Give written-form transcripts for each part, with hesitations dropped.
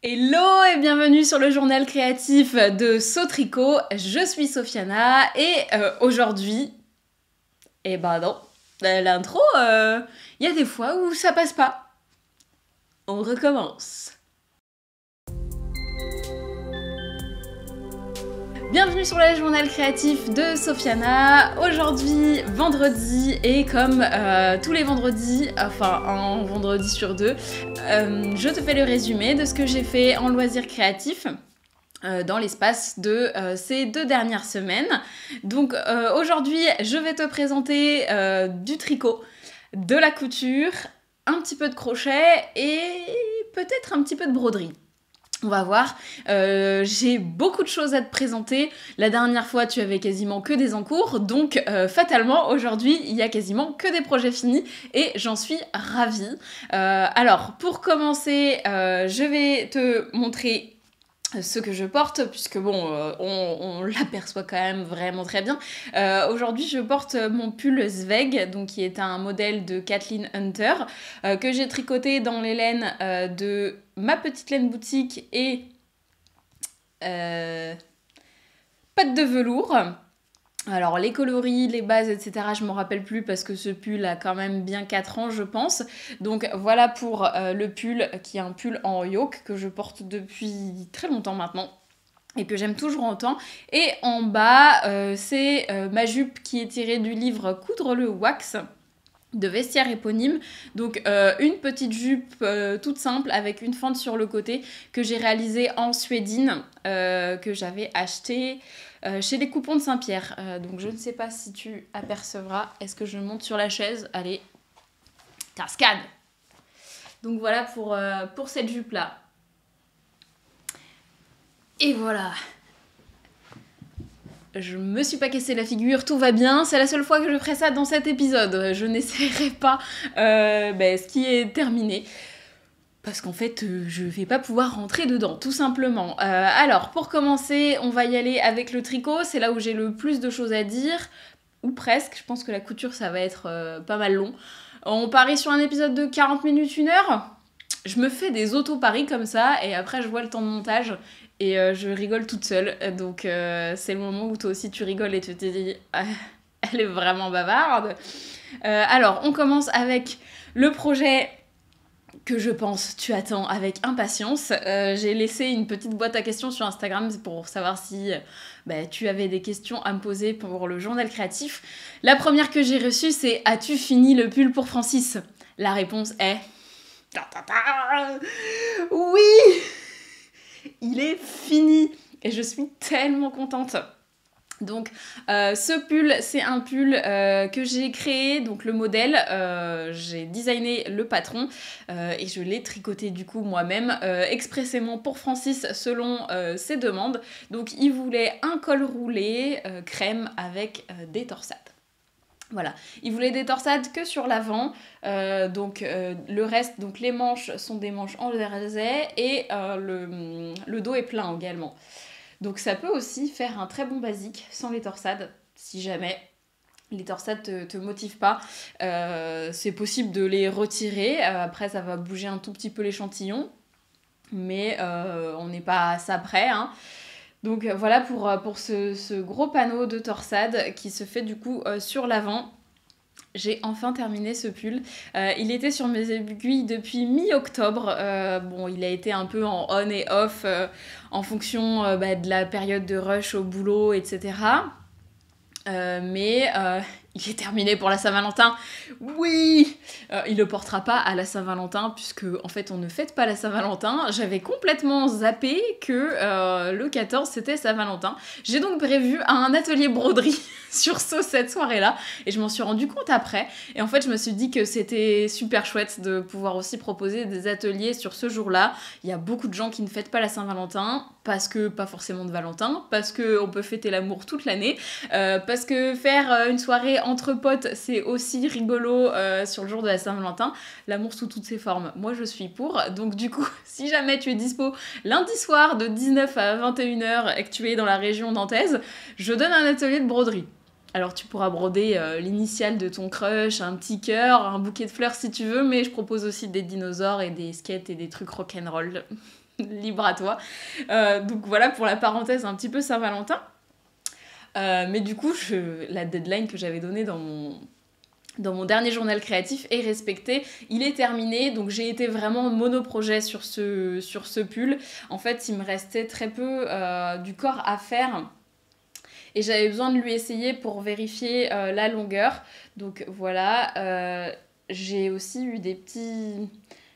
Hello et bienvenue sur le journal créatif de Sautricot. Je suis Sofiana et aujourd'hui, eh ben non, l'intro, il y a des fois où ça passe pas. On recommence. Bienvenue sur le journal créatif de Sofiana. Aujourd'hui, vendredi, et comme tous les vendredis, enfin un vendredi sur deux, je te fais le résumé de ce que j'ai fait en loisirs créatifs dans l'espace de ces 2 dernières semaines. Donc aujourd'hui, je vais te présenter du tricot, de la couture, un petit peu de crochet et peut-être un petit peu de broderie. On va voir, j'ai beaucoup de choses à te présenter. La dernière fois, tu avais quasiment que des en cours, donc fatalement, aujourd'hui, il y a quasiment que des projets finis et j'en suis ravie. Alors, pour commencer, je vais te montrer ce que je porte, puisque bon, on l'aperçoit quand même vraiment très bien. Aujourd'hui, je porte mon pull Zweig, donc qui est un modèle de Kathleen Hunter, que j'ai tricoté dans les laines de ma petite laine boutique et pâte de velours. Alors les coloris, les bases, etc. je m'en rappelle plus parce que ce pull a quand même bien 4 ans je pense. Donc voilà pour le pull qui est un pull en yoke que je porte depuis très longtemps maintenant et que j'aime toujours autant. Et en bas c'est ma jupe qui est tirée du livre Coudre le wax de Vestiaire éponyme, donc une petite jupe toute simple avec une fente sur le côté que j'ai réalisée en suédine, que j'avais acheté chez les coupons de Saint-Pierre. Donc je ne sais pas si tu apercevras. Est-ce que je monte sur la chaise? Allez, cascade. Donc voilà pour cette jupe là. Et voilà. Je me suis pas cassé la figure, tout va bien. C'est la seule fois que je ferai ça dans cet épisode. Je n'essaierai pas ce qui est terminé. Parce qu'en fait, je vais pas pouvoir rentrer dedans, tout simplement. Alors, pour commencer, on va y aller avec le tricot. C'est là où j'ai le plus de choses à dire. Ou presque. Je pense que la couture, ça va être pas mal long. On parie sur un épisode de 40 minutes, 1 heure. Je me fais des auto-paris comme ça. Et après, je vois le temps de montage. Et je rigole toute seule. Donc, c'est le moment où toi aussi, tu rigoles et tu te dis... elle est vraiment bavarde. Alors, on commence avec le projet... que je pense tu attends avec impatience. J'ai laissé une petite boîte à questions sur Instagram pour savoir si tu avais des questions à me poser pour le journal créatif. La première que j'ai reçue, c'est « As-tu fini le pull pour Francis ?» La réponse est... Oui, il est fini et je suis tellement contente. Donc ce pull, c'est un pull que j'ai créé, donc le modèle, j'ai designé le patron et je l'ai tricoté du coup moi-même expressément pour Francis selon ses demandes. Donc il voulait un col roulé crème avec des torsades. Voilà, il voulait des torsades que sur l'avant, le reste, donc les manches sont des manches en jersey et le dos est plein également. Donc ça peut aussi faire un très bon basique sans les torsades, si jamais les torsades te motivent pas. C'est possible de les retirer, après ça va bouger un tout petit peu l'échantillon, mais on n'est pas à ça près, hein. Donc voilà pour ce gros panneau de torsade qui se fait du coup sur l'avant. J'ai enfin terminé ce pull. Il était sur mes aiguilles depuis mi-octobre. Il a été un peu en on et off en fonction de la période de rush au boulot, etc. Il est terminé pour la Saint-Valentin. Oui, il le portera pas à la Saint-Valentin puisque en fait on ne fête pas la Saint-Valentin. J'avais complètement zappé que le 14 c'était Saint-Valentin. J'ai donc prévu un atelier broderie sur cette soirée-là et je m'en suis rendu compte après. Et en fait je me suis dit que c'était super chouette de pouvoir aussi proposer des ateliers sur ce jour-là. Il y a beaucoup de gens qui ne fêtent pas la Saint-Valentin parce que pas forcément de Valentin, parce qu'on peut fêter l'amour toute l'année, parce que faire une soirée entre potes, c'est aussi rigolo sur le jour de la Saint-Valentin. L'amour sous toutes ses formes, moi je suis pour. Donc du coup, si jamais tu es dispo lundi soir de 19 à 21h et que tu es dans la région nantaise, je donne un atelier de broderie. Alors tu pourras broder l'initiale de ton crush, un petit cœur, un bouquet de fleurs si tu veux, mais je propose aussi des dinosaures et des skates et des trucs rock'n'roll. libre à toi. Donc voilà pour la parenthèse un petit peu Saint-Valentin. Mais du coup, la deadline que j'avais donnée dans mon dernier journal créatif est respecté, il est terminé, donc j'ai été vraiment monoprojet sur ce pull. En fait, il me restait très peu du corps à faire et j'avais besoin de lui essayer pour vérifier la longueur. Donc voilà, j'ai aussi eu des petits...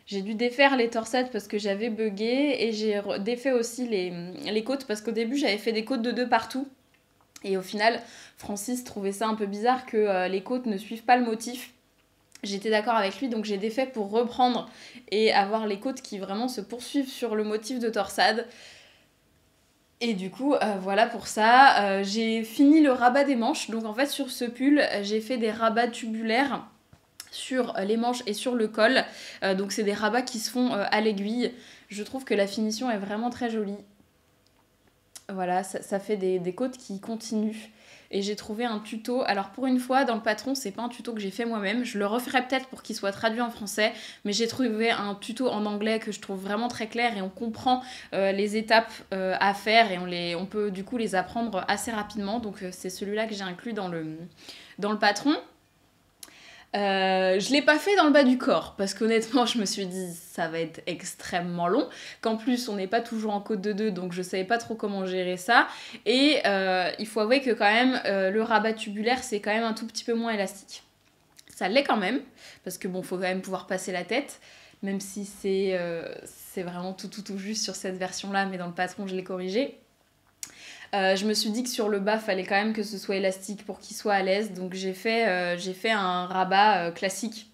J'ai dû défaire les torsades parce que j'avais bugué et j'ai défait aussi les côtes parce qu'au début j'avais fait des côtes de 2 partout. Et au final, Francis trouvait ça un peu bizarre que les côtes ne suivent pas le motif. J'étais d'accord avec lui, donc j'ai défait pour reprendre et avoir les côtes qui vraiment se poursuivent sur le motif de torsade. Et du coup, voilà pour ça. J'ai fini le rabat des manches. Donc en fait, sur ce pull, j'ai fait des rabats tubulaires sur les manches et sur le col. Donc c'est des rabats qui se font à l'aiguille. Je trouve que la finition est vraiment très jolie. Voilà, ça fait des côtes qui continuent. Et j'ai trouvé un tuto. Alors pour une fois, dans le patron, c'est pas un tuto que j'ai fait moi-même. Je le referai peut-être pour qu'il soit traduit en français. Mais j'ai trouvé un tuto en anglais que je trouve vraiment très clair et on comprend les étapes à faire et on peut du coup les apprendre assez rapidement. Donc c'est celui-là que j'ai inclus dans le patron. Je l'ai pas fait dans le bas du corps parce qu'honnêtement je me suis dit ça va être extrêmement long, qu'en plus on n'est pas toujours en côte de 2 donc je savais pas trop comment gérer ça et il faut avouer que quand même le rabat tubulaire c'est quand même un tout petit peu moins élastique. Ça l'est quand même parce que bon faut quand même pouvoir passer la tête même si c'est vraiment tout juste sur cette version là mais dans le patron je l'ai corrigé. Je me suis dit que sur le bas, fallait quand même que ce soit élastique pour qu'il soit à l'aise. Donc j'ai fait un rabat classique.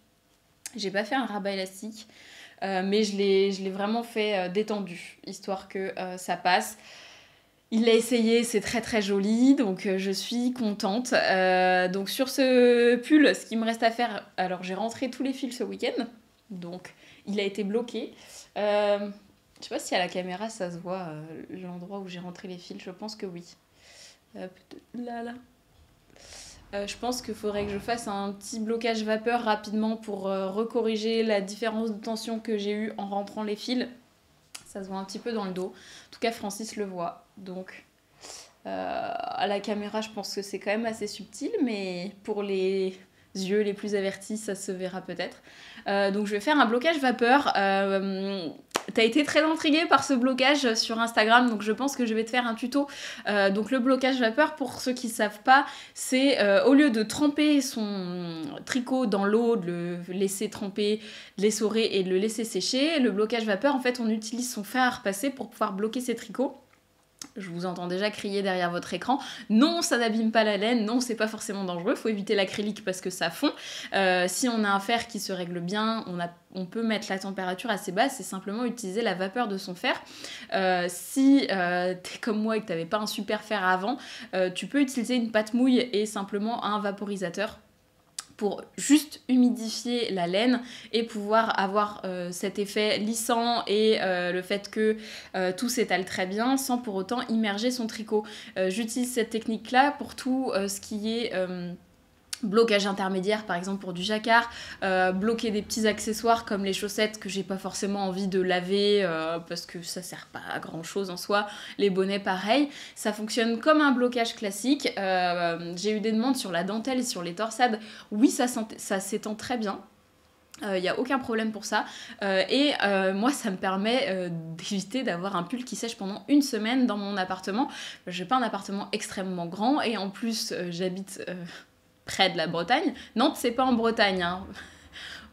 J'ai pas fait un rabat élastique, mais je l'ai vraiment fait détendu, histoire que ça passe. Il l'a essayé, c'est très très joli, donc je suis contente. Donc sur ce pull, ce qu'il me reste à faire, alors j'ai rentré tous les fils ce week-end, donc il a été bloqué. Je sais pas si à la caméra ça se voit l'endroit où j'ai rentré les fils, je pense que oui. Là. Je pense qu'il faudrait que je fasse un petit blocage vapeur rapidement pour recorriger la différence de tension que j'ai eue en rentrant les fils. Ça se voit un petit peu dans le dos. En tout cas, Francis le voit. Donc, à la caméra, je pense que c'est quand même assez subtil, mais pour les yeux les plus avertis, ça se verra peut-être. Donc, je vais faire un blocage vapeur. T'as été très intriguée par ce blocage sur Instagram, donc je pense que je vais te faire un tuto. Donc le blocage vapeur, pour ceux qui ne savent pas, c'est au lieu de tremper son tricot dans l'eau, de le laisser tremper, de l'essorer et de le laisser sécher, le blocage vapeur, en fait, on utilise son fer à repasser pour pouvoir bloquer ses tricots. Je vous entends déjà crier derrière votre écran. Non, ça n'abîme pas la laine. Non, c'est pas forcément dangereux. Faut éviter l'acrylique parce que ça fond. Si on a un fer qui se règle bien, on peut mettre la température assez basse et simplement utiliser la vapeur de son fer. Si t'es comme moi et que t'avais pas un super fer avant, tu peux utiliser une pâte mouille et simplement un vaporisateur pour juste humidifier la laine et pouvoir avoir cet effet lissant et le fait que tout s'étale très bien sans pour autant immerger son tricot. J'utilise cette technique-là pour tout ce qui est blocage intermédiaire, par exemple pour du jacquard, bloquer des petits accessoires comme les chaussettes que j'ai pas forcément envie de laver parce que ça sert pas à grand chose en soi, les bonnets pareil, ça fonctionne comme un blocage classique. J'ai eu des demandes sur la dentelle et sur les torsades, oui ça s'étend très bien. Il n'y a aucun problème pour ça et moi ça me permet d'éviter d'avoir un pull qui sèche pendant une semaine dans mon appartement. J'ai pas un appartement extrêmement grand et en plus j'habite près de la Bretagne. Nantes, c'est pas en Bretagne, hein.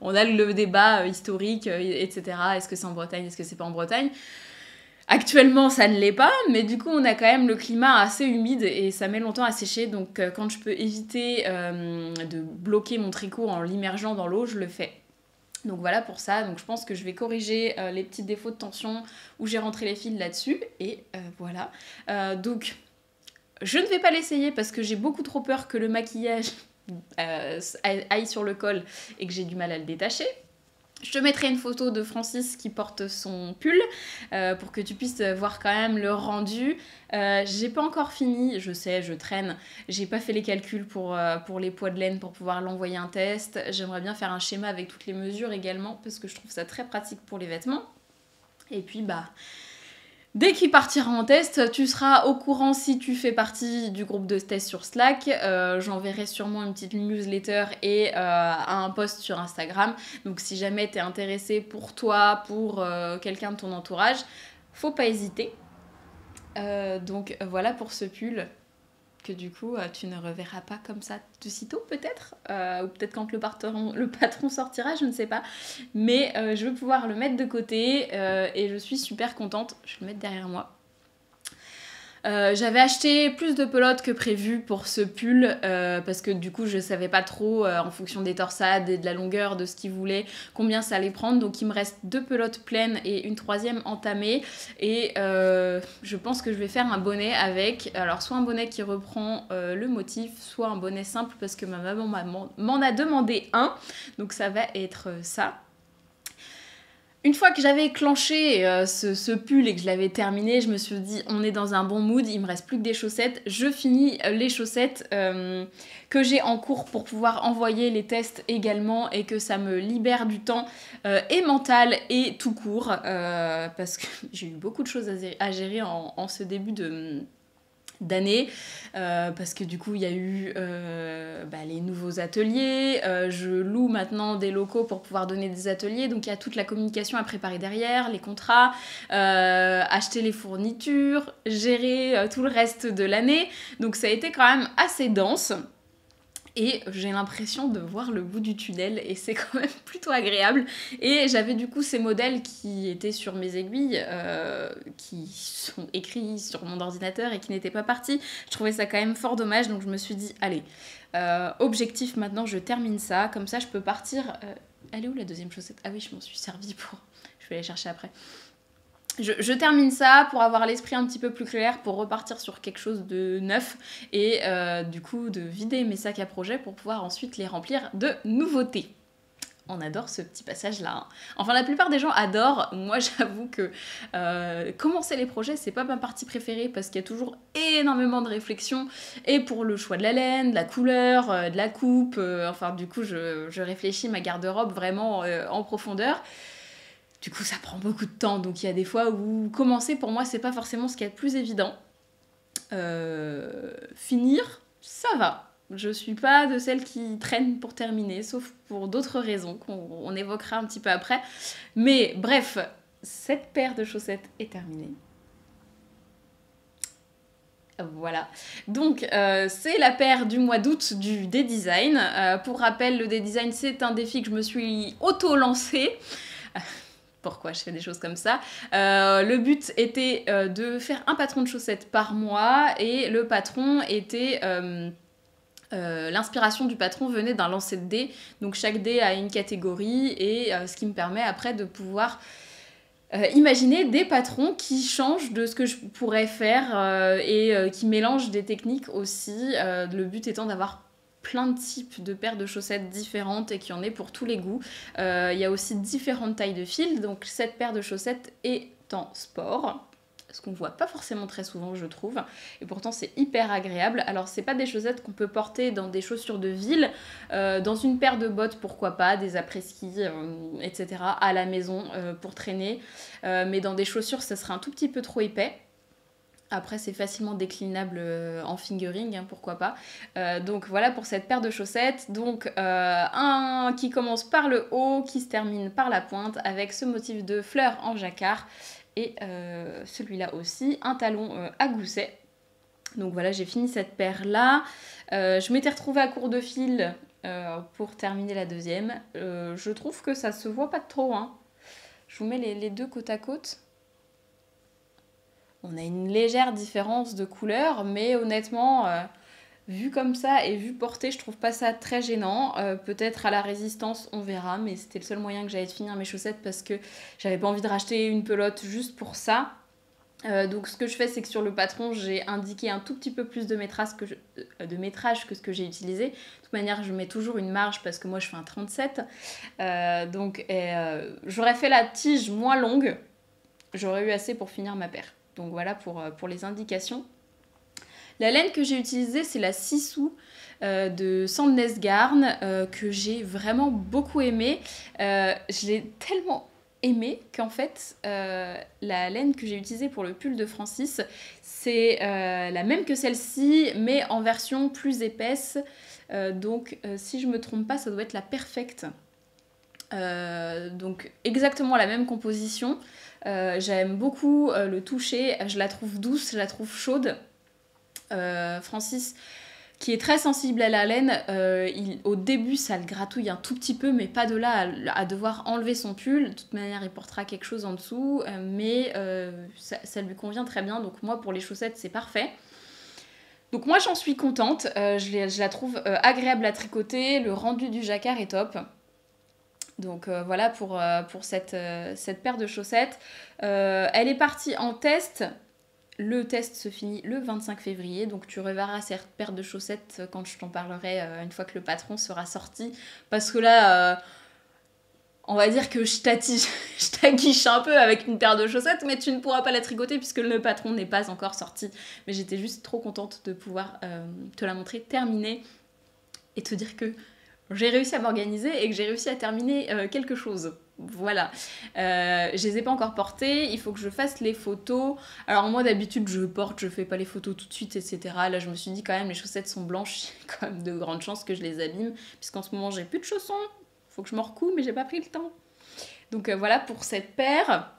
On a le débat historique, etc. Est-ce que c'est en Bretagne, est-ce que c'est pas en Bretagne? Actuellement, ça ne l'est pas, mais du coup, on a quand même le climat assez humide et ça met longtemps à sécher. Donc, quand je peux éviter de bloquer mon tricot en l'immergeant dans l'eau, je le fais. Donc voilà pour ça. Donc je pense que je vais corriger les petits défauts de tension où j'ai rentré les fils là-dessus. Et voilà. Donc je ne vais pas l'essayer parce que j'ai beaucoup trop peur que le maquillage aille sur le col et que j'ai du mal à le détacher. Je te mettrai une photo de Francis qui porte son pull pour que tu puisses voir quand même le rendu. J'ai pas encore fini, je sais, je traîne. J'ai pas fait les calculs pour les poids de laine pour pouvoir l'envoyer un test. J'aimerais bien faire un schéma avec toutes les mesures également parce que je trouve ça très pratique pour les vêtements. Et puis bah, dès qu'il partira en test, tu seras au courant si tu fais partie du groupe de test sur Slack. J'enverrai sûrement une petite newsletter et un post sur Instagram. Donc si jamais t'es intéressé pour toi, pour quelqu'un de ton entourage, faut pas hésiter. Donc voilà pour ce pull que du coup tu ne reverras pas comme ça de sitôt peut-être, ou peut-être quand le patron sortira, je ne sais pas, mais je vais pouvoir le mettre de côté et je suis super contente. Je vais le mettre derrière moi. J'avais acheté plus de pelotes que prévu pour ce pull parce que du coup je savais pas trop en fonction des torsades et de la longueur de ce qu'il voulait combien ça allait prendre, donc il me reste 2 pelotes pleines et une 3e entamée et je pense que je vais faire un bonnet avec, alors soit un bonnet qui reprend le motif, soit un bonnet simple parce que ma maman m'en a demandé un, donc ça va être ça. Une fois que j'avais clenché ce pull et que je l'avais terminé, je me suis dit on est dans un bon mood, il me reste plus que des chaussettes. Je finis les chaussettes que j'ai en cours pour pouvoir envoyer les tests également et que ça me libère du temps et mental et tout court parce que j'ai eu beaucoup de choses à gérer en ce début d'année parce que du coup il y a eu les nouveaux ateliers, je loue maintenant des locaux pour pouvoir donner des ateliers, donc il y a toute la communication à préparer derrière, les contrats, acheter les fournitures, gérer tout le reste de l'année, donc ça a été quand même assez dense. Et j'ai l'impression de voir le bout du tunnel et c'est quand même plutôt agréable. Et j'avais du coup ces modèles qui étaient sur mes aiguilles, qui sont écrits sur mon ordinateur et qui n'étaient pas partis. Je trouvais ça quand même fort dommage, donc je me suis dit, allez, objectif maintenant, je termine ça. Comme ça, je peux partir... Elle est où la 2e chaussette? Ah oui, je m'en suis servie pour... Je vais aller chercher après. Je termine ça pour avoir l'esprit un petit peu plus clair, pour repartir sur quelque chose de neuf et du coup de vider mes sacs à projet pour pouvoir ensuite les remplir de nouveautés. On adore ce petit passage-là. Hein. Enfin, la plupart des gens adorent. Moi, j'avoue que commencer les projets, c'est pas ma partie préférée parce qu'il y a toujours énormément de réflexion. Et pour le choix de la laine, de la couleur, de la coupe, enfin, du coup, je réfléchis ma garde-robe vraiment en profondeur. Du coup, ça prend beaucoup de temps, donc il y a des fois où commencer, pour moi, c'est pas forcément ce qu'il y a de plus évident. Finir, ça va. Je suis pas de celles qui traînent pour terminer, sauf pour d'autres raisons qu'on évoquera un petit peu après. Mais bref, cette paire de chaussettes est terminée. Voilà, donc c'est la paire du mois d'août du D-Design. Pour rappel, le D-Design, c'est un défi que je me suis auto-lancé. Pourquoi je fais des choses comme ça. Le but était de faire un patron de chaussettes par mois et le patron était... l'inspiration du patron venait d'un lancer de dés, donc chaque dé a une catégorie et ce qui me permet après de pouvoir imaginer des patrons qui changent de ce que je pourrais faire et qui mélangent des techniques aussi, le but étant d'avoir plein de types de paires de chaussettes différentes et qu'il y en ait pour tous les goûts. Il y a aussi différentes tailles de fils, donc cette paire de chaussettes est en sport, ce qu'on voit pas forcément très souvent je trouve, et pourtant c'est hyper agréable. Alors c'est pas des chaussettes qu'on peut porter dans des chaussures de ville, dans une paire de bottes pourquoi pas, des après-ski, etc. à la maison pour traîner, mais dans des chaussures ça serait un tout petit peu trop épais. Après, c'est facilement déclinable en fingering, hein, pourquoi pas. Donc voilà pour cette paire de chaussettes. Donc un qui commence par le haut, qui se termine par la pointe, avec ce motif de fleurs en jacquard. Et celui-là aussi, un talon à gousset. Donc voilà, j'ai fini cette paire-là. Je m'étais retrouvée à court de fil pour terminer la 2e. Je trouve que ça se voit pas trop. Hein. Je vous mets les deux côte à côte. On a une légère différence de couleur, mais honnêtement, vu comme ça et vu porté, je trouve pas ça très gênant. Peut-être à la résistance, on verra, mais c'était le seul moyen que j'avais de finir mes chaussettes parce que j'avais pas envie de racheter une pelote juste pour ça. Donc ce que je fais, c'est que sur le patron, j'ai indiqué un tout petit peu plus de métrage que ce que j'ai utilisé. De toute manière, je mets toujours une marge parce que moi, je fais un 37. J'aurais fait la tige moins longue. J'aurais eu assez pour finir ma paire. Donc voilà pour les indications. La laine que j'ai utilisée, c'est la Sissou de Sandnes Garn que j'ai vraiment beaucoup aimée. Je l'ai tellement aimé qu'en fait, la laine que j'ai utilisée pour le pull de Francis, c'est la même que celle-ci, mais en version plus épaisse. Donc, si je me trompe pas, ça doit être la Perfect. Donc, exactement la même composition. J'aime beaucoup le toucher, je la trouve douce, je la trouve chaude. Francis, qui est très sensible à la laine, au début ça le gratouille un tout petit peu, mais pas de là à devoir enlever son pull. De toute manière, il portera quelque chose en dessous, mais ça lui convient très bien. Donc moi, pour les chaussettes, c'est parfait. Donc moi, j'en suis contente. Je la trouve agréable à tricoter. Le rendu du jacquard est top. Donc voilà pour cette paire de chaussettes. Elle est partie en test. Le test se finit le 25 février, donc tu reverras cette paire de chaussettes quand je t'en parlerai une fois que le patron sera sorti. Parce que là, on va dire que je t'aguiche un peu avec une paire de chaussettes, mais tu ne pourras pas la tricoter puisque le patron n'est pas encore sorti. Mais j'étais juste trop contente de pouvoir te la montrer terminée et te dire que j'ai réussi à m'organiser et que j'ai réussi à terminer quelque chose. Voilà. Je les ai pas encore portées, il faut que je fasse les photos. Alors moi d'habitude je porte, je fais pas les photos tout de suite, etc. Là je me suis dit quand même les chaussettes sont blanches, il y a quand même de grandes chances que je les abîme, puisqu'en ce moment j'ai plus de chaussons, faut que je m'en recoue mais j'ai pas pris le temps. Donc voilà pour cette paire.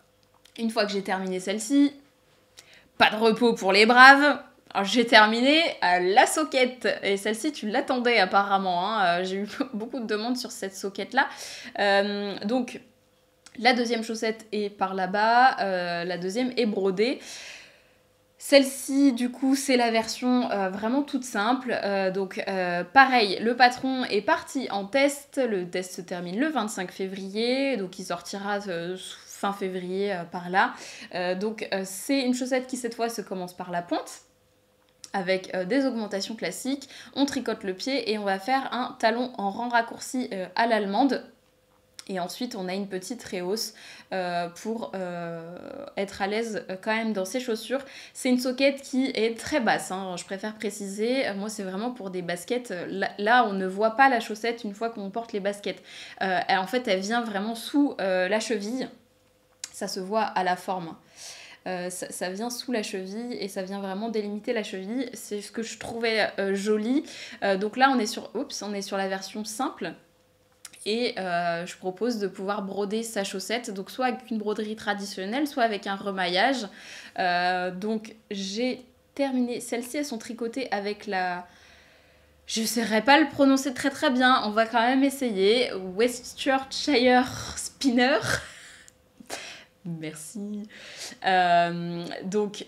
Une fois que j'ai terminé celle-ci, pas de repos pour les braves. Alors, j'ai terminé la soquette, et celle-ci tu l'attendais apparemment, hein. J'ai eu beaucoup de demandes sur cette soquette là. Donc la deuxième chaussette est par là-bas, la deuxième est brodée. Celle-ci, du coup, c'est la version vraiment toute simple. Donc, pareil, le patron est parti en test. Le test se termine le 25 février. Donc, il sortira fin février par là. Donc, c'est une chaussette qui, cette fois, se commence par la pointe, avec des augmentations classiques. On tricote le pied et on va faire un talon en rang raccourci à l'allemande. Et ensuite, on a une petite rehausse pour être à l'aise quand même dans ses chaussures. C'est une soquette qui est très basse, hein, je préfère préciser. Moi, c'est vraiment pour des baskets. Là, on ne voit pas la chaussette une fois qu'on porte les baskets. En fait, elle vient vraiment sous la cheville. Ça se voit à la forme. Ça vient sous la cheville et ça vient vraiment délimiter la cheville. C'est ce que je trouvais joli. Donc là, on est sur la version simple. Et je propose de pouvoir broder sa chaussette, donc soit avec une broderie traditionnelle, soit avec un remaillage. Donc j'ai terminé, celles-ci elles sont tricotées avec la... Je ne saurais pas le prononcer très très bien, on va quand même essayer. Worcestershire Spinner. Merci. Donc,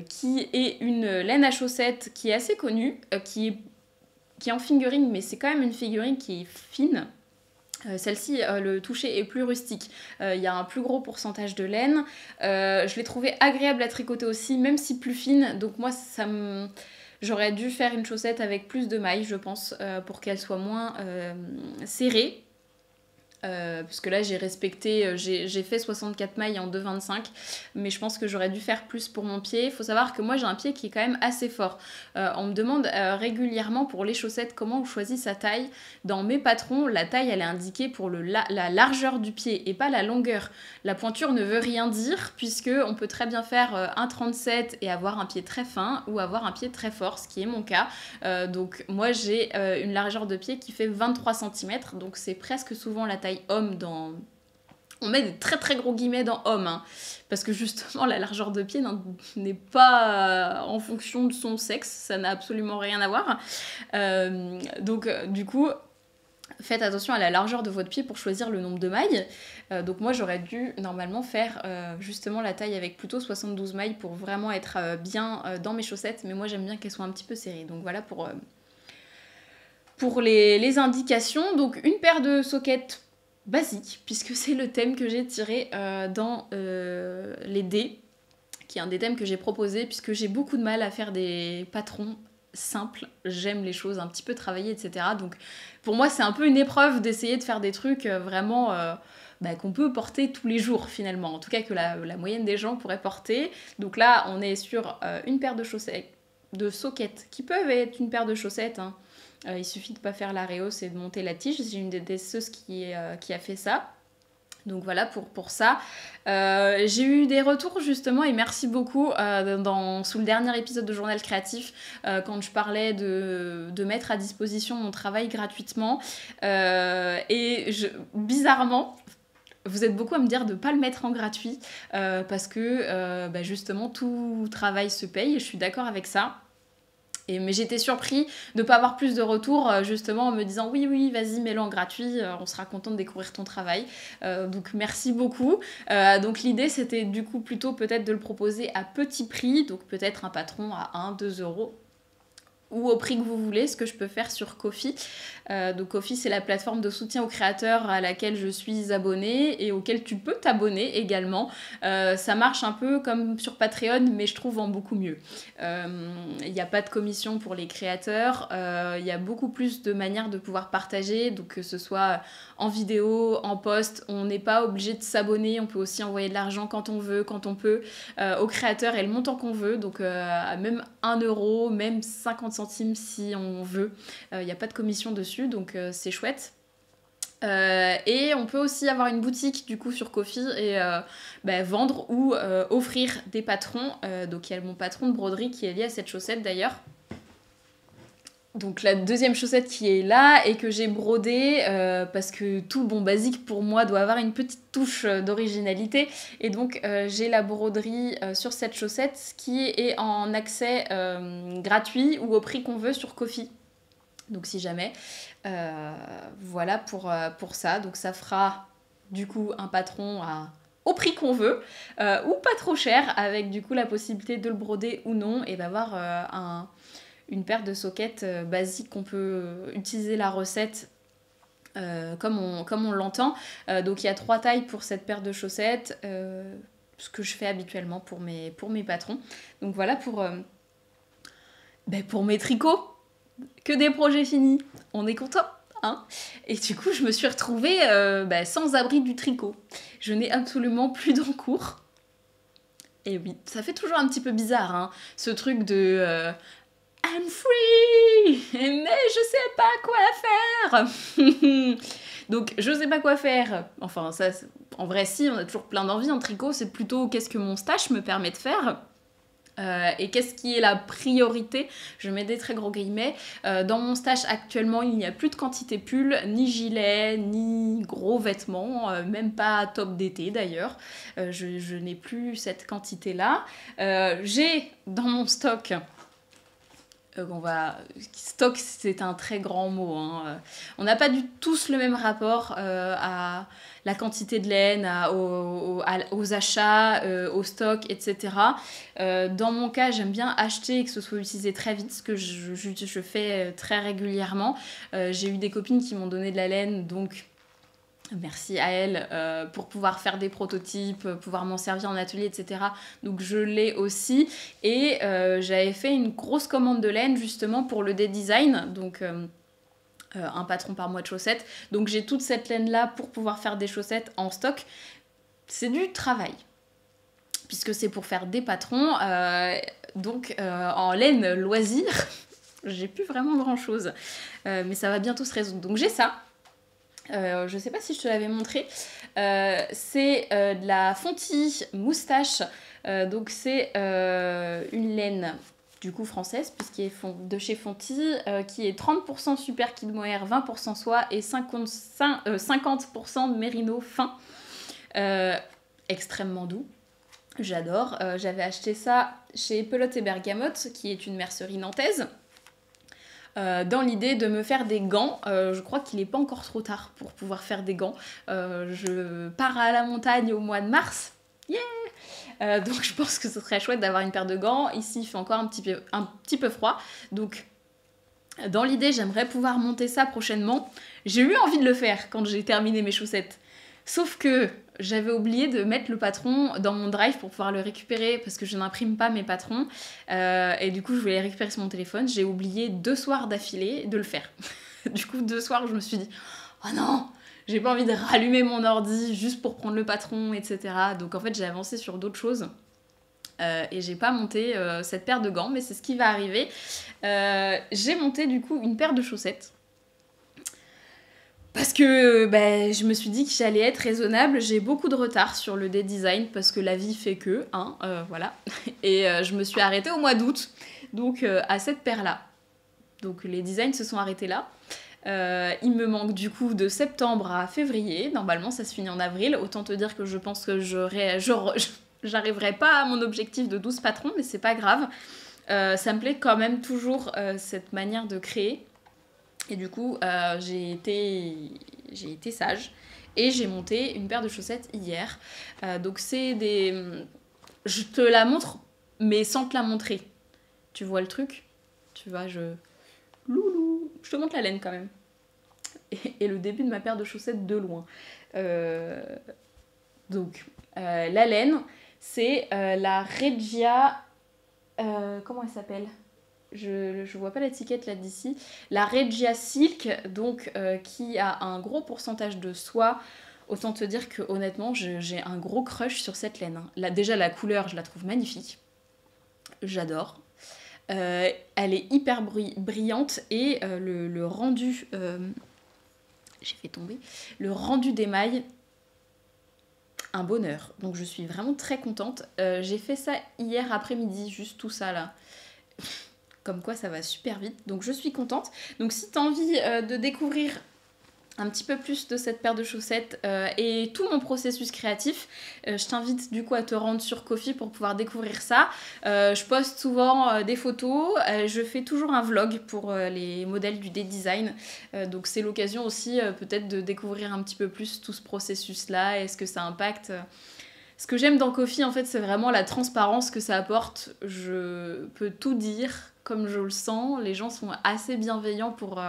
qui est une laine à chaussettes qui est assez connue, qui est en fingering, mais c'est quand même une figurine qui est fine. Celle-ci, le toucher est plus rustique. Il y a un plus gros pourcentage de laine. Je l'ai trouvée agréable à tricoter aussi, même si plus fine. Donc moi, j'aurais dû faire une chaussette avec plus de mailles, je pense, pour qu'elle soit moins serrée. Puisque là j'ai fait 64 mailles en 2,25, mais je pense que j'aurais dû faire plus pour mon pied. Il faut savoir que moi j'ai un pied qui est quand même assez fort. On me demande régulièrement pour les chaussettes comment on choisit sa taille. Dans mes patrons, la taille elle est indiquée pour la largeur du pied et pas la longueur. La pointure ne veut rien dire, puisque on peut très bien faire un 37 et avoir un pied très fin, ou avoir un pied très fort, ce qui est mon cas. Donc moi j'ai une largeur de pied qui fait 23 cm, donc c'est presque souvent la taille homme dans... On met des très très gros guillemets dans homme, hein, parce que justement la largeur de pied n'est pas en fonction de son sexe, ça n'a absolument rien à voir. Donc du coup, faites attention à la largeur de votre pied pour choisir le nombre de mailles. Donc moi j'aurais dû normalement faire justement la taille avec plutôt 72 mailles pour vraiment être bien dans mes chaussettes, mais moi j'aime bien qu'elles soient un petit peu serrées. Donc voilà pour les indications. Donc une paire de soquettes basique, puisque c'est le thème que j'ai tiré dans les dés, qui est un des thèmes que j'ai proposé, puisque j'ai beaucoup de mal à faire des patrons simples. J'aime les choses un petit peu travaillées, etc. Donc pour moi, c'est un peu une épreuve d'essayer de faire des trucs vraiment qu'on peut porter tous les jours, finalement. En tout cas, que la moyenne des gens pourraient porter. Donc là, on est sur une paire de chaussettes, de soquettes, qui peuvent être une paire de chaussettes, hein. Il suffit de ne pas faire la rehausse et de monter la tige. J'ai une des tesseuses qui a fait ça. Donc voilà pour ça. J'ai eu des retours justement et merci beaucoup sous le dernier épisode de Journal Créatif quand je parlais de mettre à disposition mon travail gratuitement. Bizarrement, vous êtes beaucoup à me dire de ne pas le mettre en gratuit parce que justement tout travail se paye et je suis d'accord avec ça. Mais j'étais surpris de ne pas avoir plus de retours justement en me disant oui vas-y mets-le en gratuit, on sera content de découvrir ton travail. Donc merci beaucoup. Donc l'idée c'était du coup plutôt peut-être de le proposer à petit prix, donc peut-être un patron à 1-2 euros ou au prix que vous voulez, ce que je peux faire sur Ko-fi. Donc Ko-fi, c'est la plateforme de soutien aux créateurs à laquelle je suis abonnée et auquel tu peux t'abonner également. Ça marche un peu comme sur Patreon, mais je trouve en beaucoup mieux. Il n'y a pas de commission pour les créateurs, il y a beaucoup plus de manières de pouvoir partager, donc que ce soit en vidéo, en post, on n'est pas obligé de s'abonner, on peut aussi envoyer de l'argent quand on veut, quand on peut, aux créateurs et le montant qu'on veut, donc même 1 euro, même 50 centimes si on veut, il n'y a pas de commission dessus, donc c'est chouette. Et on peut aussi avoir une boutique du coup sur Ko-fi et vendre ou offrir des patrons. Donc il y a mon patron de broderie qui est lié à cette chaussette d'ailleurs. Donc la deuxième chaussette qui est là et que j'ai brodée parce que tout bon basique pour moi doit avoir une petite touche d'originalité et donc j'ai la broderie sur cette chaussette qui est en accès gratuit ou au prix qu'on veut sur Ko-fi. Donc si jamais, voilà pour ça. Donc ça fera du coup un patron au prix qu'on veut ou pas trop cher avec du coup la possibilité de le broder ou non et d'avoir une paire de sockets basiques qu'on peut utiliser la recette comme on l'entend. Donc il y a 3 tailles pour cette paire de chaussettes, ce que je fais habituellement pour mes patrons. Donc voilà pour mes tricots. Que des projets finis, on est content, hein. Et du coup je me suis retrouvée sans abri du tricot. Je n'ai absolument plus d'encours. Et oui, ça fait toujours un petit peu bizarre, hein, ce truc de... I'm free, mais je sais pas quoi faire. Donc je sais pas quoi faire. Enfin ça, en vrai si, on a toujours plein d'envies en tricot. C'est plutôt qu'est-ce que mon stage me permet de faire. Et qu'est-ce qui est la priorité, je mets des très gros guillemets. Dans mon stage actuellement il n'y a plus de quantité pull, ni gilet, ni gros vêtements, même pas top d'été d'ailleurs. Je n'ai plus cette quantité là. J'ai dans mon stock... stock c'est un très grand mot, hein. On n'a pas tous le même rapport à la quantité de laine, aux achats, au stock, etc. Dans mon cas j'aime bien acheter et que ce soit utilisé très vite, ce que je fais très régulièrement. J'ai eu des copines qui m'ont donné de la laine, donc merci à elle pour pouvoir faire des prototypes, pouvoir m'en servir en atelier, etc. Donc je l'ai aussi. Et j'avais fait une grosse commande de laine justement pour le day design. Donc un patron par mois de chaussettes. Donc j'ai toute cette laine-là pour pouvoir faire des chaussettes en stock. C'est du travail. Puisque c'est pour faire des patrons. Donc en laine loisir, j'ai plus vraiment grand-chose. Mais ça va bientôt se résoudre. Donc j'ai ça. Je sais pas si je te l'avais montré, c'est de la Fonty moustache, donc c'est une laine du coup française puisqu'elle est de chez Fonty, qui est 30% super kid mohair, 20% soie et 50% de mérino fin, extrêmement doux. J'adore, j'avais acheté ça chez Pelote et Bergamote qui est une mercerie nantaise. Dans l'idée de me faire des gants. Je crois qu'il n'est pas encore trop tard pour pouvoir faire des gants. Je pars à la montagne au mois de mars. Yeah. Donc je pense que ce serait chouette d'avoir une paire de gants. Ici il fait encore un petit peu froid. Donc dans l'idée j'aimerais pouvoir monter ça prochainement. J'ai eu envie de le faire quand j'ai terminé mes chaussettes. Sauf que j'avais oublié de mettre le patron dans mon drive pour pouvoir le récupérer parce que je n'imprime pas mes patrons. Et du coup, je voulais les récupérer sur mon téléphone. J'ai oublié 2 soirs d'affilée de le faire. Du coup, 2 soirs où je me suis dit « Oh non, j'ai pas envie de rallumer mon ordi juste pour prendre le patron, etc. » Donc en fait, j'ai avancé sur d'autres choses. Et j'ai pas monté cette paire de gants, mais c'est ce qui va arriver. J'ai monté du coup une paire de chaussettes. Parce que bah, je me suis dit que j'allais être raisonnable. J'ai beaucoup de retard sur le design parce que la vie fait que, hein, voilà. Et je me suis arrêtée au mois d'août, donc à cette paire-là. Donc les designs se sont arrêtés là. Il me manque du coup de septembre à février. Normalement, ça se finit en avril. Autant te dire que je pense que j'arriverai pas à mon objectif de 12 patrons, mais c'est pas grave. Ça me plaît quand même toujours cette manière de créer. Et du coup, j'ai été sage. Et j'ai monté une paire de chaussettes hier. Donc c'est des... Je te la montre, mais sans te la montrer. Tu vois le truc? Tu vois, Loulou. Je te montre la laine quand même. Et le début de ma paire de chaussettes de loin. Donc, la laine, c'est la Regia... comment elle s'appelle? Je vois pas l'étiquette là d'ici. La Regia Silk, donc qui a un gros pourcentage de soie. Autant te dire que honnêtement, j'ai un gros crush sur cette laine. Là, déjà, la couleur, je la trouve magnifique. J'adore. Elle est hyper brillante et le rendu... j'ai fait tomber. Le rendu des mailles, un bonheur. Donc je suis vraiment très contente. J'ai fait ça hier après-midi, juste tout ça là. Comme quoi ça va super vite. Donc je suis contente. Donc si tu as envie de découvrir un petit peu plus de cette paire de chaussettes et tout mon processus créatif, je t'invite du coup à te rendre sur Ko-fi pour pouvoir découvrir ça. Je poste souvent des photos, je fais toujours un vlog pour les modèles du design, donc c'est l'occasion aussi peut-être de découvrir un petit peu plus tout ce processus là et ce que ça impacte. Ce que j'aime dans Ko-fi en fait c'est vraiment la transparence que ça apporte. Je peux tout dire comme je le sens, les gens sont assez bienveillants pour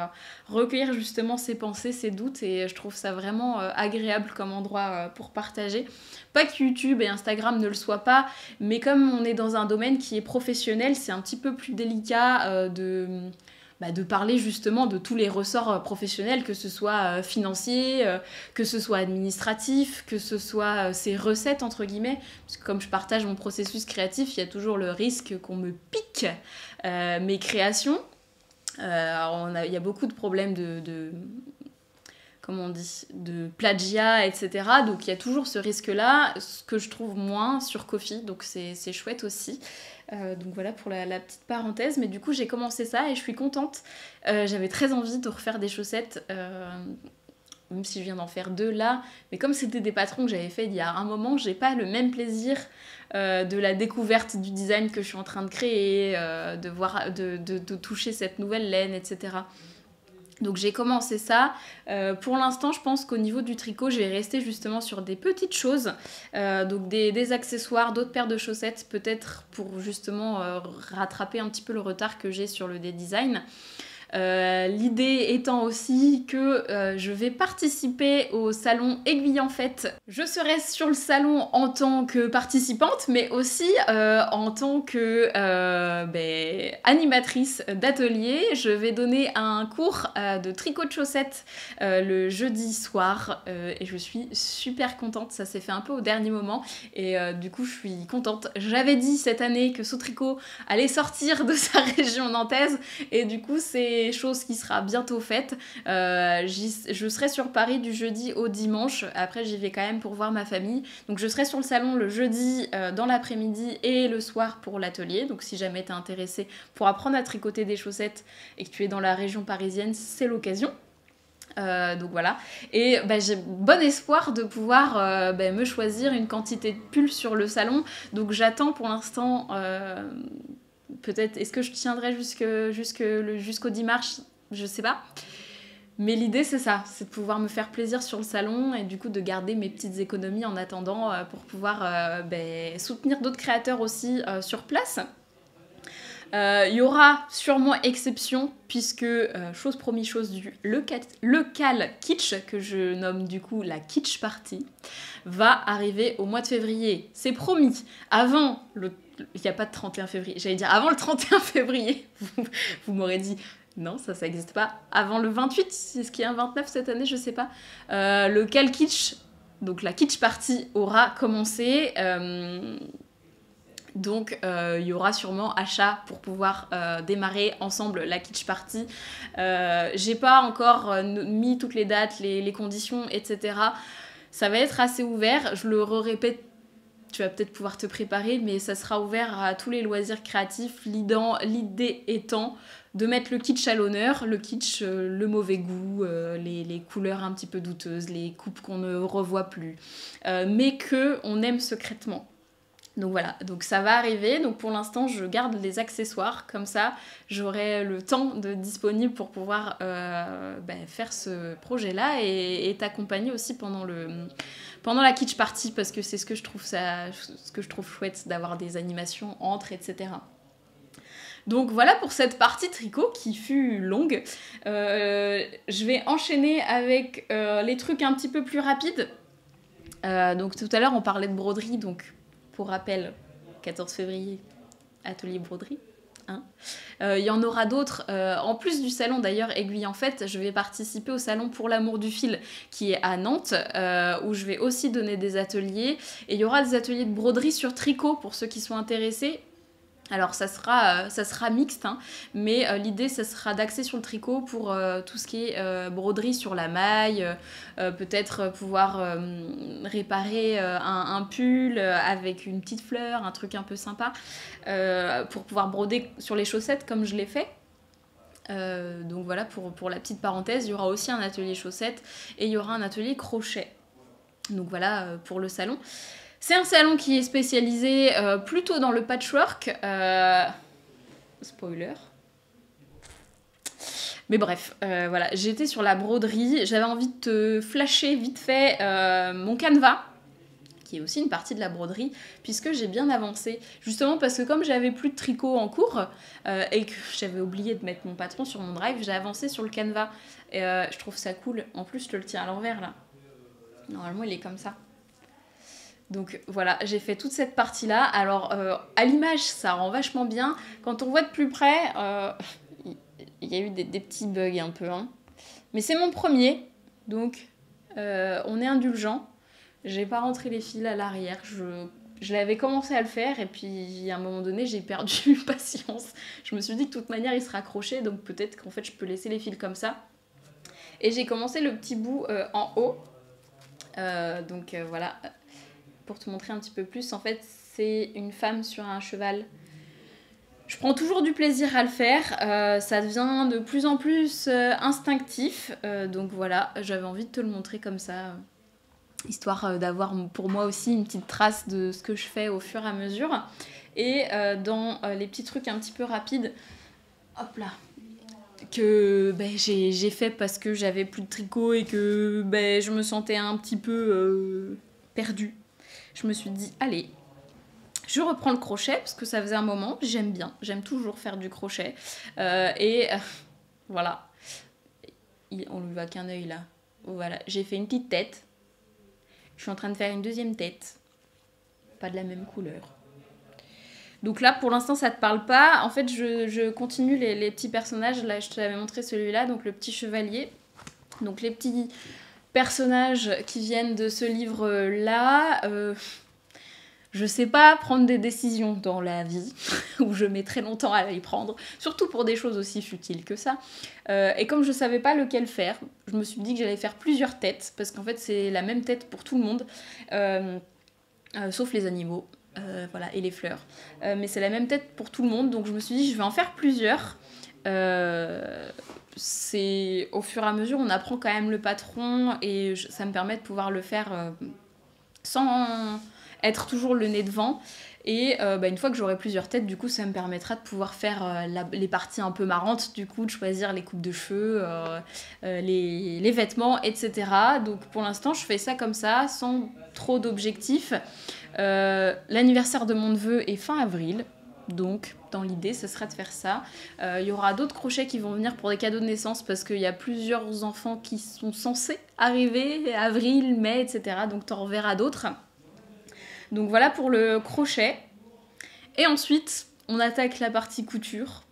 recueillir justement ses pensées, ses doutes et je trouve ça vraiment agréable comme endroit pour partager. Pas que YouTube et Instagram ne le soient pas, mais comme on est dans un domaine qui est professionnel, c'est un petit peu plus délicat de parler justement de tous les ressorts professionnels, que ce soit financier, que ce soit administratif, que ce soit ces recettes entre guillemets, parce que comme je partage mon processus créatif, il y a toujours le risque qu'on me pique mes créations. Il y a beaucoup de problèmes comment on dit, de plagiat, etc. Donc il y a toujours ce risque-là, ce que je trouve moins sur Ko-fi, donc c'est chouette aussi. Donc voilà pour la petite parenthèse, mais du coup j'ai commencé ça et je suis contente. J'avais très envie de refaire des chaussettes, même si je viens d'en faire 2 là, mais comme c'était des patrons que j'avais fait il y a un moment, j'ai pas le même plaisir de la découverte du design que je suis en train de créer, de toucher cette nouvelle laine, etc. Donc j'ai commencé ça. Pour l'instant, je pense qu'au niveau du tricot, je vais rester justement sur des petites choses. Donc des accessoires, d'autres paires de chaussettes, peut-être pour justement rattraper un petit peu le retard que j'ai sur le design. L'idée étant aussi que je vais participer au salon Aiguilles en Fête. Je serai sur le salon en tant que participante, mais aussi en tant que animatrice d'atelier. Je vais donner un cours de tricot de chaussettes le jeudi soir et je suis super contente. Ça s'est fait un peu au dernier moment et du coup je suis contente. J'avais dit cette année que Sautricot allait sortir de sa région nantaise et du coup c'est chose qui sera bientôt faite. Je serai sur Paris du jeudi au dimanche. Après, j'y vais quand même pour voir ma famille. Donc, je serai sur le salon le jeudi dans l'après-midi et le soir pour l'atelier. Donc, si jamais t'es intéressé pour apprendre à tricoter des chaussettes et que tu es dans la région parisienne, c'est l'occasion. Donc voilà, et j'ai bon espoir de pouvoir me choisir une quantité de pulls sur le salon. Donc, j'attends pour l'instant... peut-être, est-ce que je tiendrai jusqu'au 10 mars? Je sais pas. Mais l'idée, c'est ça, c'est de pouvoir me faire plaisir sur le salon et du coup de garder mes petites économies en attendant pour pouvoir soutenir d'autres créateurs aussi sur place. Il y aura sûrement exception puisque, chose promis, chose due, le cal kitsch, que je nomme du coup la kitsch party, va arriver au mois de février. C'est promis. Avant le... Il n'y a pas de 31 février. J'allais dire avant le 31 février. Vous m'aurez dit... Non, ça n'existe pas. Avant le 28, est-ce qu'il y a un 29 cette année? Je sais pas. Le cal kitsch, donc la kitsch party, aura commencé... Donc il y aura sûrement achat pour pouvoir démarrer ensemble la kitsch party. J'ai pas encore mis toutes les dates, les conditions, etc. Ça va être assez ouvert, je le répète, tu vas peut-être pouvoir te préparer, mais ça sera ouvert à tous les loisirs créatifs. L'idée étant de mettre le kitsch à l'honneur, le kitsch, le mauvais goût, les couleurs un petit peu douteuses, les coupes qu'on ne revoit plus, mais qu'on aime secrètement. Donc voilà, donc ça va arriver. Donc pour l'instant, je garde les accessoires, comme ça, j'aurai le temps disponible pour pouvoir faire ce projet-là et t'accompagner aussi pendant la kitsch party, parce que c'est ce que je trouve chouette d'avoir des animations entre, etc. Donc voilà pour cette partie tricot qui fut longue. Je vais enchaîner avec les trucs un petit peu plus rapides. Donc tout à l'heure, on parlait de broderie, donc pour rappel, 14 février, atelier broderie. Il y en aura d'autres. En plus du salon d'ailleurs, Aiguille en Fête, je vais participer au salon Pour l'amour du fil qui est à Nantes, où je vais aussi donner des ateliers. Et il y aura des ateliers de broderie sur tricot pour ceux qui sont intéressés. Alors ça sera mixte, hein, mais l'idée ça sera d'axer sur le tricot pour tout ce qui est broderie sur la maille, peut-être pouvoir réparer un pull avec une petite fleur, un truc un peu sympa, pour pouvoir broder sur les chaussettes comme je l'ai fait. Donc voilà pour la petite parenthèse, il y aura aussi un atelier chaussettes et il y aura un atelier crochet. Donc voilà pour le salon. C'est un salon qui est spécialisé plutôt dans le patchwork. Spoiler. Mais bref, voilà, j'étais sur la broderie. J'avais envie de te flasher vite fait mon canevas, qui est aussi une partie de la broderie, puisque j'ai bien avancé. Justement parce que comme j'avais plus de tricot en cours, et que j'avais oublié de mettre mon patron sur mon drive, j'ai avancé sur le canevas. Et je trouve ça cool. En plus, je te le tiens à l'envers, là. Normalement, il est comme ça. Donc voilà, j'ai fait toute cette partie-là. Alors, à l'image, ça rend vachement bien. Quand on voit de plus près, il y a eu des petits bugs un peu. Hein. Mais c'est mon premier, donc on est indulgent. J'ai pas rentré les fils à l'arrière. Je l'avais commencé à le faire et puis à un moment donné, j'ai perdu patience. Je me suis dit que de toute manière, il sera accroché, donc peut-être qu'en fait, je peux laisser les fils comme ça. Et j'ai commencé le petit bout en haut. Donc voilà... Pour te montrer un petit peu plus, en fait, c'est une femme sur un cheval. Je prends toujours du plaisir à le faire. Ça devient de plus en plus instinctif. Donc voilà, j'avais envie de te le montrer comme ça, histoire d'avoir pour moi aussi une petite trace de ce que je fais au fur et à mesure. Et dans les petits trucs un petit peu rapides, hop là, que j'ai fait parce que j'avais plus de tricot et que je me sentais un petit peu perdue. Je me suis dit, allez, je reprends le crochet, parce que ça faisait un moment, j'aime bien, j'aime toujours faire du crochet. Voilà, on lui voit qu'un œil là. Voilà, j'ai fait une petite tête. Je suis en train de faire une deuxième tête. Pas de la même couleur. Donc là, pour l'instant, ça te parle pas. En fait, je continue les petits personnages. Là, je te l'avais montré celui-là, donc le petit chevalier. Donc les petits... personnages qui viennent de ce livre-là, je sais pas prendre des décisions dans la vie, où je mets très longtemps à les prendre, surtout pour des choses aussi futiles que ça. Et comme je savais pas lequel faire, je me suis dit que j'allais faire plusieurs têtes, parce qu'en fait c'est la même tête pour tout le monde, sauf les animaux, voilà, et les fleurs. Mais c'est la même tête pour tout le monde, donc je me suis dit je vais en faire plusieurs. C'est au fur et à mesure on apprend quand même le patron et ça me permet de pouvoir le faire sans être toujours le nez devant et une fois que j'aurai plusieurs têtes, du coup ça me permettra de pouvoir faire les parties un peu marrantes, du coup de choisir les coupes de cheveux, les vêtements, etc. Donc pour l'instant je fais ça comme ça sans trop d'objectifs. L'anniversaire de mon neveu est fin avril. Donc, dans l'idée, ce sera de faire ça. Il y aura d'autres crochets qui vont venir pour des cadeaux de naissance parce qu'il y a plusieurs enfants qui sont censés arriver, avril, mai, etc. Donc, t'en reverras d'autres. Donc, voilà pour le crochet. Et ensuite, on attaque la partie couture,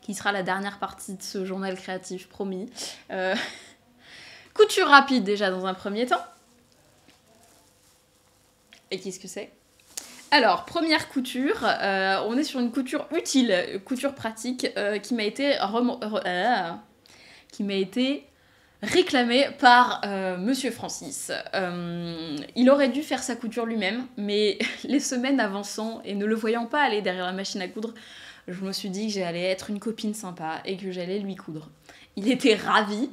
qui sera la dernière partie de ce journal créatif, promis. Couture rapide, déjà, dans un premier temps. Et qu'est-ce que c'est ? Alors, première couture, on est sur une couture utile, couture pratique, qui m'a été réclamée par Monsieur Francis. Il aurait dû faire sa couture lui-même, mais les semaines avançant et ne le voyant pas aller derrière la machine à coudre, je me suis dit que j'allais être une copine sympa et que j'allais lui coudre. Il était ravi.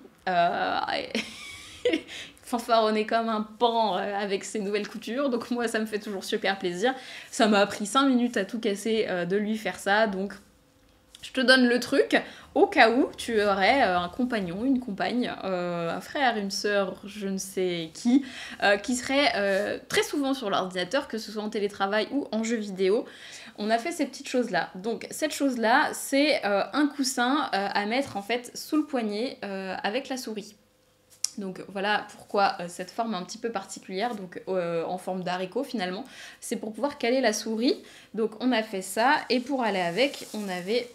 Fanfaronner comme un pan avec ses nouvelles coutures, donc moi ça me fait toujours super plaisir. Ça m'a pris 5 minutes à tout casser de lui faire ça, donc je te donne le truc au cas où tu aurais un compagnon, une compagne, un frère, une sœur, je ne sais qui serait très souvent sur l'ordinateur, que ce soit en télétravail ou en jeu vidéo. On a fait ces petites choses-là. Donc cette chose-là, c'est un coussin à mettre en fait sous le poignet avec la souris. Donc voilà pourquoi cette forme un petit peu particulière, donc en forme d'haricot finalement, c'est pour pouvoir caler la souris. Donc on a fait ça, et pour aller avec, on avait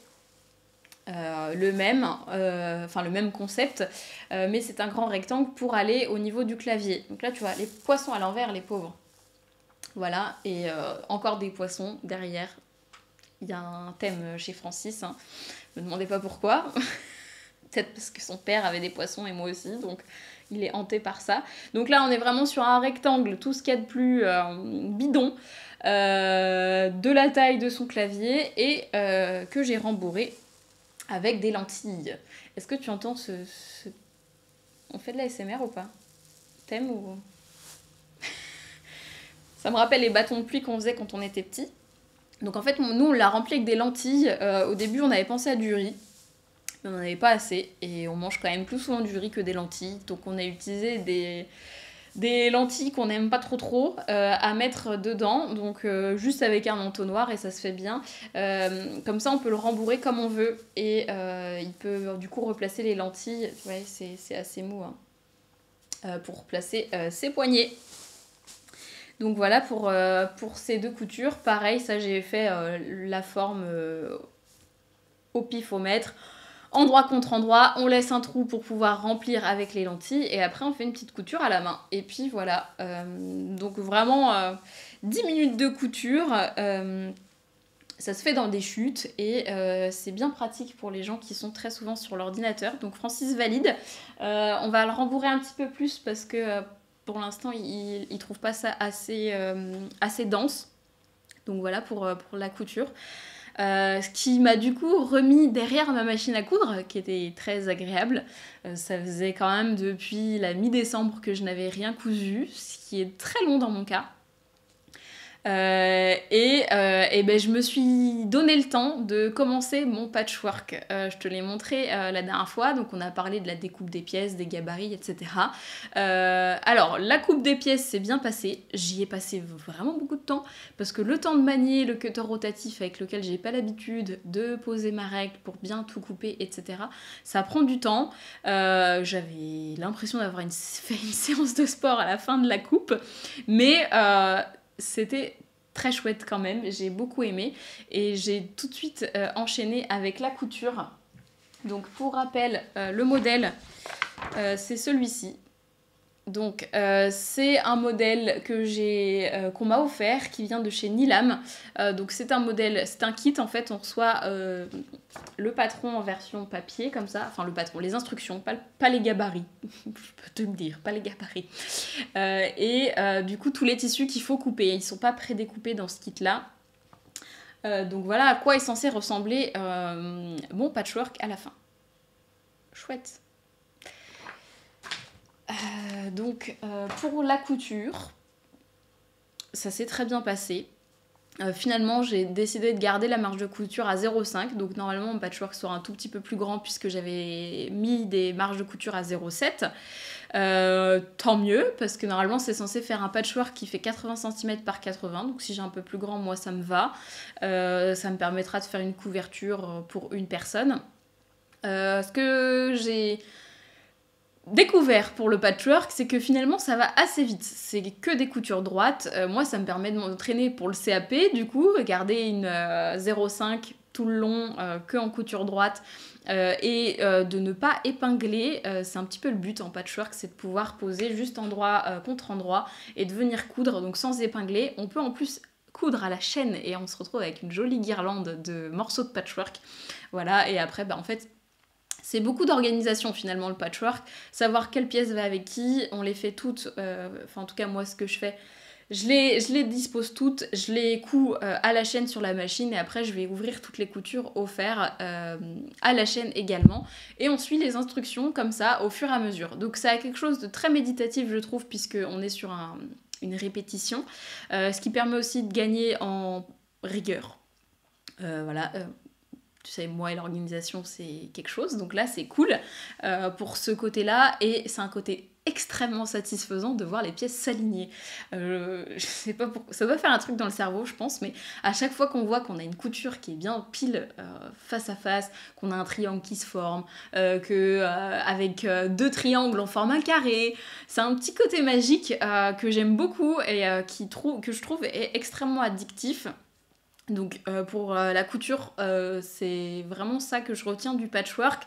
le même concept, mais c'est un grand rectangle pour aller au niveau du clavier. Donc là tu vois, les poissons à l'envers, les pauvres. Voilà, et encore des poissons derrière. Il y a un thème chez Francis, hein. Ne me demandez pas pourquoi. Peut-être parce que son père avait des poissons et moi aussi, donc il est hanté par ça. Donc là, on est vraiment sur un rectangle, tout ce qu'il y a de plus bidon, de la taille de son clavier, et que j'ai rembourré avec des lentilles. Est-ce que tu entends ce... On fait de la SMR ou pas? T'aimes ou... Ça me rappelle les bâtons de pluie qu'on faisait quand on était petit. Donc en fait, nous, on l'a rempli avec des lentilles. Au début, on avait pensé à du riz. Mais on n'en avait pas assez, et on mange quand même plus souvent du riz que des lentilles, donc on a utilisé des lentilles qu'on n'aime pas trop à mettre dedans, donc juste avec un entonnoir, et ça se fait bien. Comme ça on peut le rembourrer comme on veut, et il peut du coup replacer les lentilles. Ouais, c'est assez mou, hein, pour placer ses poignets. Donc voilà pour ces deux coutures. Pareil, ça j'ai fait la forme au pifomètre, endroit contre endroit, on laisse un trou pour pouvoir remplir avec les lentilles, et après on fait une petite couture à la main. Et puis voilà, donc vraiment 10 minutes de couture, ça se fait dans des chutes, et c'est bien pratique pour les gens qui sont très souvent sur l'ordinateur. Donc Francis valide. On va le rembourrer un petit peu plus parce que pour l'instant il trouve pas ça assez dense. Donc voilà pour la couture. Ce qui m'a du coup remis derrière ma machine à coudre, qui était très agréable. Ça faisait quand même depuis la mi-décembre que je n'avais rien cousu, ce qui est très long dans mon cas. Et ben, je me suis donné le temps de commencer mon patchwork. Je te l'ai montré la dernière fois, donc on a parlé de la découpe des pièces, des gabarits, etc. Alors, la coupe des pièces s'est bien passée. J'y ai passé vraiment beaucoup de temps, parce que le temps de manier le cutter rotatif avec lequel j'ai pas l'habitude, de poser ma règle pour bien tout couper, etc., ça prend du temps. J'avais l'impression d'avoir fait une séance de sport à la fin de la coupe, mais c'était très chouette quand même, j'ai beaucoup aimé, et j'ai tout de suite enchaîné avec la couture. Donc pour rappel, le modèle, c'est celui-ci. Donc c'est un modèle qu'on m'a offert, qui vient de chez Nilam. Donc c'est un modèle, c'est un kit en fait. On reçoit le patron en version papier comme ça, enfin le patron, les instructions, pas les gabarits, je peux te le dire, pas les gabarits. Et du coup tous les tissus qu'il faut couper, ils sont pas prédécoupés dans ce kit là. Donc voilà à quoi est censé ressembler mon patchwork à la fin. Chouette. Donc pour la couture, ça s'est très bien passé. Finalement, j'ai décidé de garder la marge de couture à 0,5. Donc normalement, mon patchwork sera un tout petit peu plus grand puisque j'avais mis des marges de couture à 0,7. Tant mieux, parce que normalement, c'est censé faire un patchwork qui fait 80 cm par 80. Donc si j'ai un peu plus grand, moi, ça me va. Ça me permettra de faire une couverture pour une personne. Ce que j'ai découvert pour le patchwork, c'est que finalement ça va assez vite, c'est que des coutures droites. Moi ça me permet de m'entraîner pour le CAP, du coup garder une 0,5 tout le long que en couture droite, et de ne pas épingler. C'est un petit peu le but en patchwork, c'est de pouvoir poser juste endroit contre endroit et de venir coudre, donc sans épingler. On peut en plus coudre à la chaîne et on se retrouve avec une jolie guirlande de morceaux de patchwork. Voilà, et après, en fait, c'est beaucoup d'organisation finalement le patchwork, savoir quelle pièce va avec qui, on les fait toutes, enfin en tout cas moi ce que je fais, je les dispose toutes, je les couds à la chaîne sur la machine et après je vais ouvrir toutes les coutures au fer à la chaîne également. Et on suit les instructions comme ça au fur et à mesure. Donc ça a quelque chose de très méditatif je trouve puisqu'on est sur une répétition, ce qui permet aussi de gagner en rigueur. Voilà. Tu sais, moi et l'organisation, c'est quelque chose. Donc là, c'est cool pour ce côté-là. Et c'est un côté extrêmement satisfaisant de voir les pièces s'aligner. Je sais pas pourquoi. Ça doit faire un truc dans le cerveau, je pense. Mais à chaque fois qu'on voit qu'on a une couture qui est bien pile face à face, qu'on a un triangle qui se forme, avec deux triangles on forme un carré, c'est un petit côté magique que j'aime beaucoup et que je trouve est extrêmement addictif. Donc pour la couture, c'est vraiment ça que je retiens du patchwork.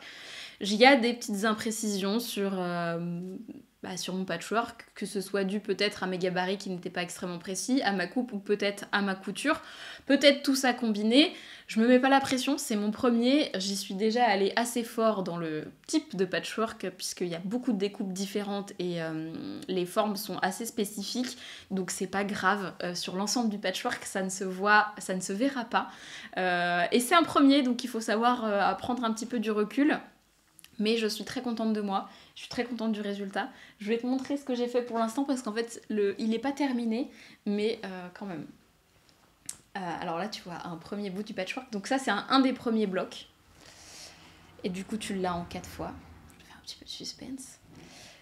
Il y a des petites imprécisions sur mon patchwork, que ce soit dû peut-être à mes gabarits qui n'étaient pas extrêmement précis, à ma coupe ou peut-être à ma couture. Peut-être tout ça combiné. Je me mets pas la pression, c'est mon premier. J'y suis déjà allée assez fort dans le type de patchwork puisqu'il y a beaucoup de découpes différentes et les formes sont assez spécifiques. Donc c'est pas grave. Sur l'ensemble du patchwork, ça ne se verra pas. Et c'est un premier, donc il faut savoir prendre un petit peu du recul. Mais je suis très contente de moi, je suis très contente du résultat. Je vais te montrer ce que j'ai fait pour l'instant parce qu'en fait, il n'est pas terminé, mais quand même. Alors là, tu vois, un premier bout du patchwork. Donc ça, c'est un des premiers blocs. Et du coup, tu l'as en 4 fois. Je vais faire un petit peu de suspense.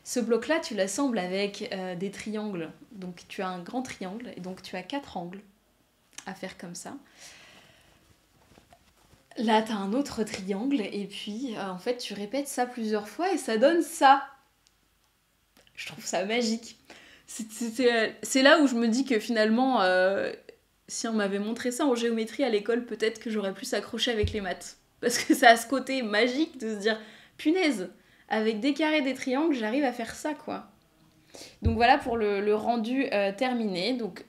Ce bloc-là, tu l'assembles avec des triangles. Donc tu as un grand triangle et donc tu as 4 angles à faire comme ça. Là, t'as un autre triangle et puis en fait, tu répètes ça plusieurs fois et ça donne ça. Je trouve ça magique. C'est là où je me dis que finalement, si on m'avait montré ça en géométrie à l'école, peut-être que j'aurais plus accroché avec les maths. Parce que ça a ce côté magique de se dire, punaise, avec des carrés, des triangles, j'arrive à faire ça, quoi. Donc voilà pour le rendu terminé. Donc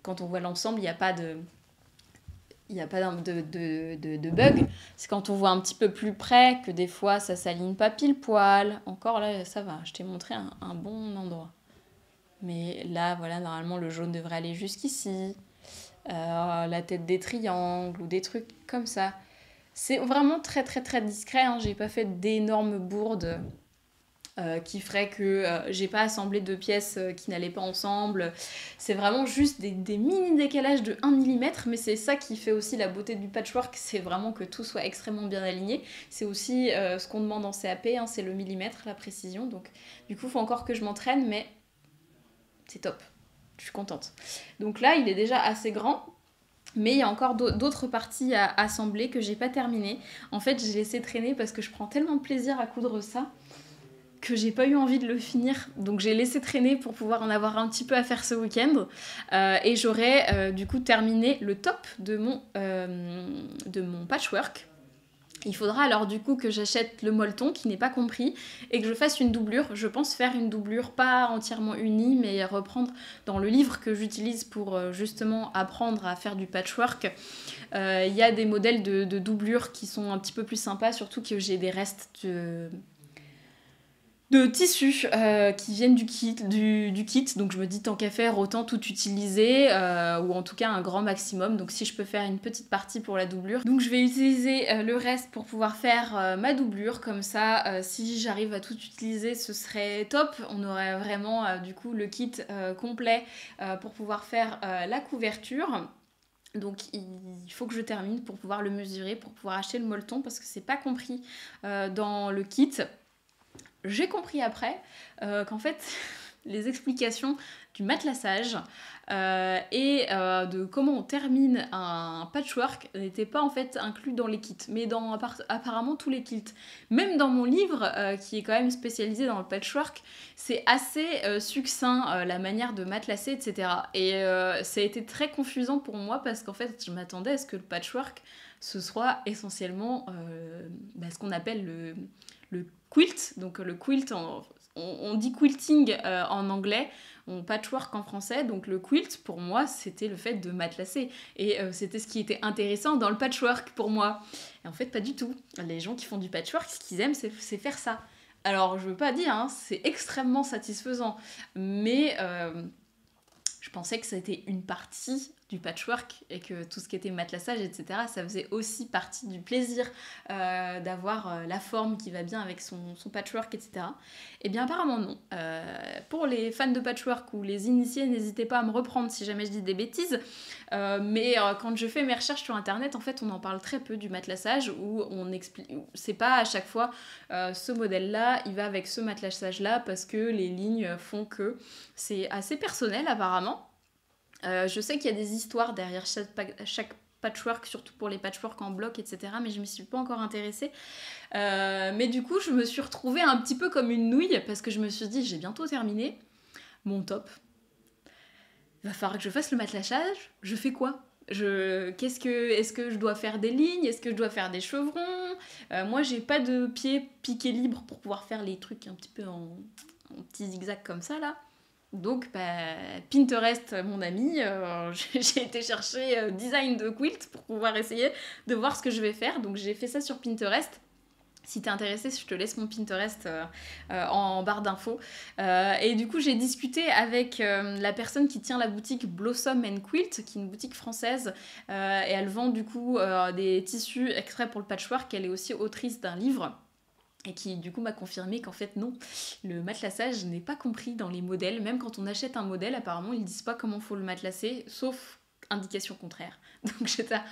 quand on voit l'ensemble, il n'y a pas de bug. C'est quand on voit un petit peu plus près que des fois ça s'aligne pas pile poil. Encore là, ça va, je t'ai montré un bon endroit. Mais là, voilà, normalement le jaune devrait aller jusqu'ici. La tête des triangles ou des trucs comme ça. C'est vraiment très très très discret, hein. J'ai pas fait d'énormes bourdes qui ferait que j'ai pas assemblé deux pièces qui n'allaient pas ensemble. C'est vraiment juste des mini décalages de 1 mm, mais c'est ça qui fait aussi la beauté du patchwork, c'est vraiment que tout soit extrêmement bien aligné. C'est aussi ce qu'on demande en CAP, hein, c'est le millimètre, la précision. Donc du coup, il faut encore que je m'entraîne, mais c'est top. Je suis contente. Donc là, il est déjà assez grand. Mais il y a encore d'autres parties à assembler que j'ai pas terminées. En fait, j'ai laissé traîner parce que je prends tellement de plaisir à coudre ça que j'ai pas eu envie de le finir. Donc j'ai laissé traîner pour pouvoir en avoir un petit peu à faire ce week-end. Et j'aurai du coup terminé le top de mon patchwork. Il faudra alors du coup que j'achète le molleton qui n'est pas compris et que je fasse une doublure. Je pense faire une doublure pas entièrement unie mais reprendre dans le livre que j'utilise pour justement apprendre à faire du patchwork. Il y a des modèles de doublure qui sont un petit peu plus sympas, surtout que j'ai des restes de tissus qui viennent du kit, donc je me dis tant qu'à faire autant tout utiliser ou en tout cas un grand maximum, donc si je peux faire une petite partie pour la doublure, donc je vais utiliser le reste pour pouvoir faire ma doublure, comme ça si j'arrive à tout utiliser ce serait top, on aurait vraiment du coup le kit complet pour pouvoir faire la couverture. Donc il faut que je termine pour pouvoir le mesurer, pour pouvoir acheter le molleton parce que c'est pas compris dans le kit. J'ai compris après qu'en fait, les explications du matelassage et de comment on termine un patchwork n'étaient pas en fait inclus dans les kits, mais dans apparemment tous les kits. Même dans mon livre, qui est quand même spécialisé dans le patchwork, c'est assez succinct la manière de matelasser, etc. Et ça a été très confusant pour moi parce qu'en fait, je m'attendais à ce que le patchwork, ce soit essentiellement ce qu'on appelle le quilt. Donc le quilt, on dit quilting en anglais, on patchwork en français, donc le quilt pour moi c'était le fait de matelasser et c'était ce qui était intéressant dans le patchwork pour moi. Et en fait pas du tout. Les gens qui font du patchwork, ce qu'ils aiment c'est faire ça. Alors je veux pas dire, hein, c'est extrêmement satisfaisant, mais je pensais que c'était une partie du patchwork et que tout ce qui était matelassage, etc., ça faisait aussi partie du plaisir d'avoir la forme qui va bien avec son patchwork, etc. Eh bien apparemment non. Pour les fans de patchwork ou les initiés, n'hésitez pas à me reprendre si jamais je dis des bêtises. Mais quand je fais mes recherches sur internet, en fait on en parle très peu du matelassage où on explique. C'est pas à chaque fois ce modèle-là, il va avec ce matelassage-là parce que les lignes font que c'est assez personnel apparemment. Je sais qu'il y a des histoires derrière chaque patchwork, surtout pour les patchworks en bloc, etc. Mais je ne m'y suis pas encore intéressée. Mais du coup, je me suis retrouvée un petit peu comme une nouille parce que je me suis dit, j'ai bientôt terminé mon top. Il va falloir que je fasse le matelassage. Je fais quoi? Est-ce que je dois faire des lignes? Est-ce que je dois faire des chevrons? Moi, j'ai pas de pied piqué libre pour pouvoir faire les trucs un petit peu en petits zigzags comme ça là. Donc, Pinterest, mon ami, j'ai été chercher design de quilt pour pouvoir essayer de voir ce que je vais faire. Donc, j'ai fait ça sur Pinterest. Si t'es intéressé, je te laisse mon Pinterest en barre d'infos. Et du coup, j'ai discuté avec la personne qui tient la boutique Blossom & Quilt, qui est une boutique française. Et elle vend du coup des tissus exprès pour le patchwork. Elle est aussi autrice d'un livre. Et qui du coup m'a confirmé qu'en fait non, le matelassage n'est pas compris dans les modèles. Même quand on achète un modèle, apparemment ils disent pas comment faut le matelasser, sauf indication contraire. Donc j'étais là,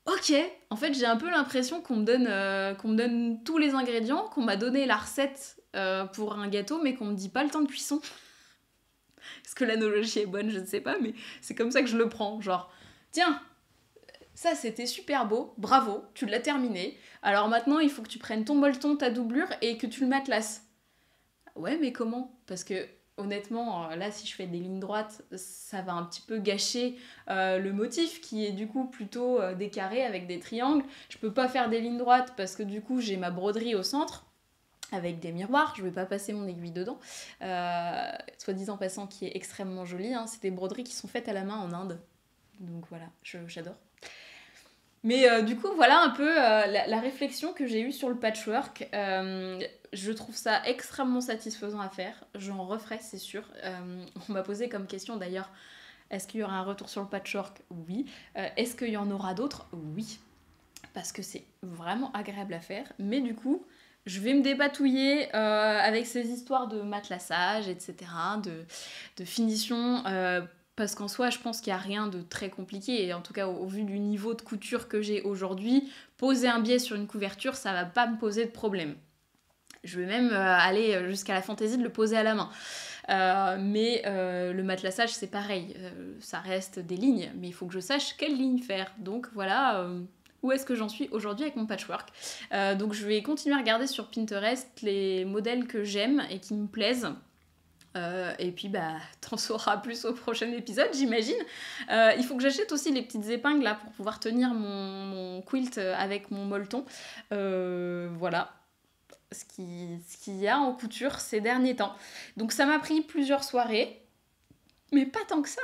ok, en fait j'ai un peu l'impression qu'on me donne tous les ingrédients, qu'on m'a donné la recette pour un gâteau, mais qu'on me dit pas le temps de cuisson. Est-ce que l'analogie est bonne? Je ne sais pas, mais c'est comme ça que je le prends. Genre, tiens, ça c'était super beau, bravo, tu l'as terminé. Alors maintenant il faut que tu prennes ton molleton, ta doublure et que tu le matelasses. Ouais mais comment? Parce que honnêtement là si je fais des lignes droites ça va un petit peu gâcher le motif qui est du coup plutôt des carrés avec des triangles. Je peux pas faire des lignes droites parce que du coup j'ai ma broderie au centre avec des miroirs, je vais pas passer mon aiguille dedans, soit disant passant qui est extrêmement jolie, hein. C'est des broderies qui sont faites à la main en Inde. Donc voilà, j'adore. Mais du coup, voilà un peu la réflexion que j'ai eue sur le patchwork. Je trouve ça extrêmement satisfaisant à faire. J'en referai, c'est sûr. On m'a posé comme question d'ailleurs, est-ce qu'il y aura un retour sur le patchwork? Oui. Est-ce qu'il y en aura d'autres? Oui. Parce que c'est vraiment agréable à faire. Mais du coup, je vais me dépatouiller avec ces histoires de matelassage, etc., de finition. Parce qu'en soi, je pense qu'il n'y a rien de très compliqué. Et en tout cas, au vu du niveau de couture que j'ai aujourd'hui, poser un biais sur une couverture, ça va pas me poser de problème. Je vais même aller jusqu'à la fantaisie de le poser à la main. Mais le matelassage, c'est pareil. Ça reste des lignes, mais il faut que je sache quelle ligne faire. Donc voilà où est-ce que j'en suis aujourd'hui avec mon patchwork. Donc je vais continuer à regarder sur Pinterest les modèles que j'aime et qui me plaisent. Et puis t'en sauras plus au prochain épisode, j'imagine. Il faut que j'achète aussi les petites épingles là pour pouvoir tenir mon quilt avec mon molleton. Voilà ce qu'il y a en couture ces derniers temps. Donc ça m'a pris plusieurs soirées, mais pas tant que ça.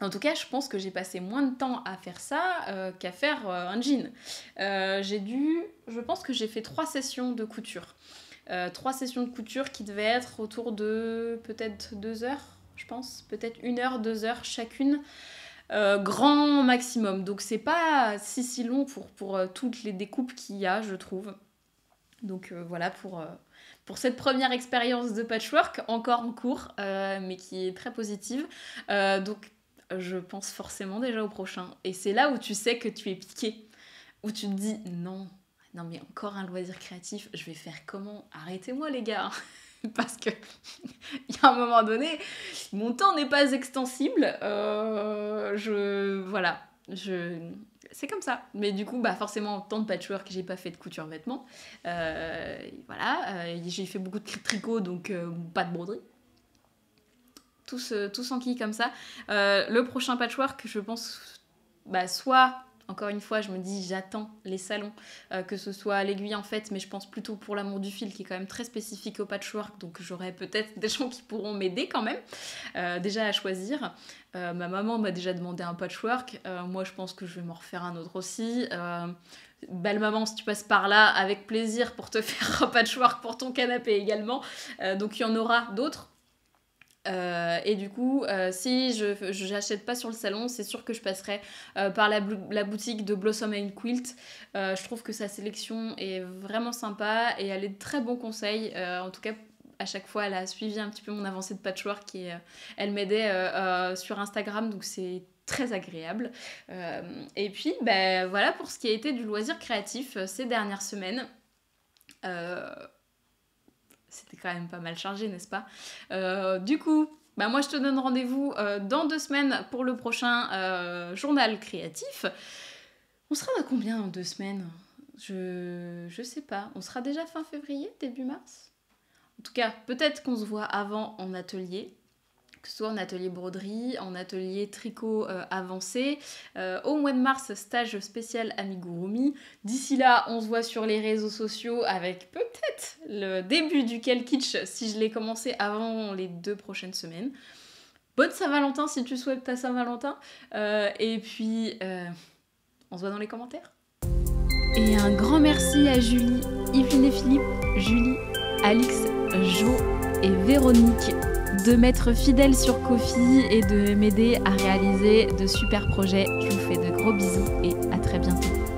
En tout cas, je pense que j'ai passé moins de temps à faire ça qu'à faire un jean. Je pense que j'ai fait 3 sessions de couture. 3 sessions de couture qui devaient être autour de peut-être 2 heures, je pense. Peut-être 1 heure, 2 heures chacune. Grand maximum. Donc c'est pas si long pour toutes les découpes qu'il y a, je trouve. Donc voilà pour cette première expérience de patchwork, encore en cours, mais qui est très positive. Donc je pense forcément déjà au prochain. Et c'est là où tu sais que tu es piqué. Où tu te dis, non mais encore un loisir créatif, je vais faire comment? Arrêtez-moi les gars. Parce que il y a un moment donné, mon temps n'est pas extensible. C'est comme ça. Mais du coup, forcément, en temps de patchwork, j'ai pas fait de couture vêtements. Voilà. J'ai fait beaucoup de tricot, donc pas de broderie. Tout s'enquille comme ça. Le prochain patchwork, je pense, soit Encore une fois, je me dis, j'attends les salons, que ce soit l'aiguille en fait, mais je pense plutôt pour l'amour du fil qui est quand même très spécifique au patchwork, donc j'aurai peut-être des gens qui pourront m'aider quand même, déjà à choisir. Ma maman m'a déjà demandé un patchwork, moi je pense que je vais m'en refaire un autre aussi. Belle maman, si tu passes par là, avec plaisir pour te faire un patchwork pour ton canapé également. Donc il y en aura d'autres. Et du coup, si je n'achète pas sur le salon, c'est sûr que je passerai par la boutique de Blossom & Quilt. Je trouve que sa sélection est vraiment sympa et elle a de très bons conseils. En tout cas, à chaque fois, elle a suivi un petit peu mon avancée de patchwork et elle m'aidait sur Instagram, donc c'est très agréable. Et puis, ben, voilà pour ce qui a été du loisir créatif ces dernières semaines. C'était quand même pas mal chargé, n'est-ce pas? Du coup, bah moi je te donne rendez-vous dans 2 semaines pour le prochain journal créatif. On sera à combien dans 2 semaines? Je sais pas. On sera déjà fin février, début mars? En tout cas, peut-être qu'on se voit avant en atelier. Que ce soit en atelier broderie, en atelier tricot avancé. Au mois de mars, stage spécial amigurumi. D'ici là, on se voit sur les réseaux sociaux avec peut-être le début du Quel Kitsch si je l'ai commencé avant les 2 prochaines semaines. Bonne Saint-Valentin si tu souhaites ta Saint-Valentin. Et puis, on se voit dans les commentaires. Et un grand merci à Julie, Yveline et Philippe, Julie, Alix, Jo et Véronique de m'être fidèles sur Ko-fi et de m'aider à réaliser de super projets. Je vous fais de gros bisous et à très bientôt.